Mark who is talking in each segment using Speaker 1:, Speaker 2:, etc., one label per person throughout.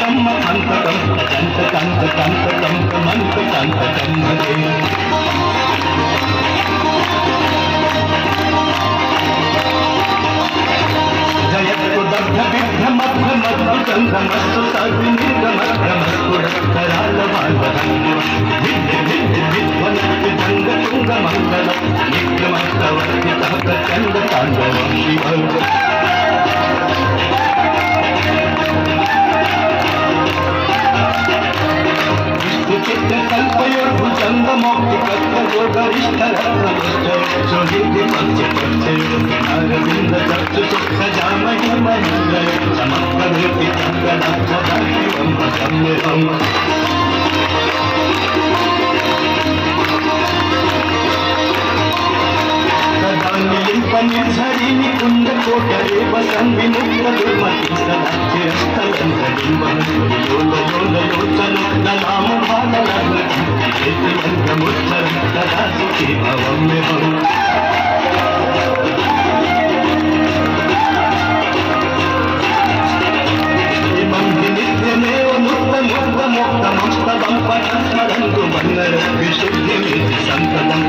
Speaker 1: కమ్మ కంతకం కంత కంత కంత కంత మంత కంత కమ్మదే జయతు దగ్ధ విగ్ధ మధ్య మధ్య గంధ మస్తు సాగి నిర్గ మధ్య మస్కుడరాల వాల్వరంగు విద్య విద్య విద్వనక్తి జంగ తుంగ మంగళ నిత్యమస్తవర్తి తహత చంద తాండవం శివ కల్పయోగు చందమోక్తి కల్పయోగరిష్ట రత్నోహితి పచ్చ అరవింద చక్షు సుఖ జామహి మహిళ సమగ్రవృత్తి చంద్రదాక్షదాశివం గమ్యవం నిర్ధరిణి కుండ కోటరే వసంగి ముక్త దుర్మతి సదాచిరస్థలంతరింబలోలయోలయోచనోదలాము బాలలగ్నముచ్చర తదా సుఖీ భవం మేవం నిత్యమేవ ముక్త ముక్త ముక్త మస్తవం పరస్మరంతు వన్నర విశుద్ధి సంతతం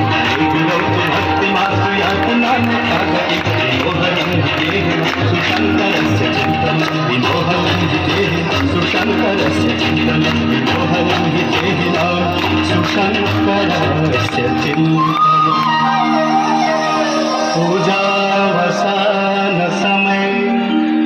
Speaker 1: భక్తి మాసు యాతనాన్ని కాగతి విమోహనం విదేహి సుశంకరస్య చింతనం విమోహనం విదేహి సుశంకరస్య చింతనం విమోహనం విదేహి సుశంకరస్య చింతనం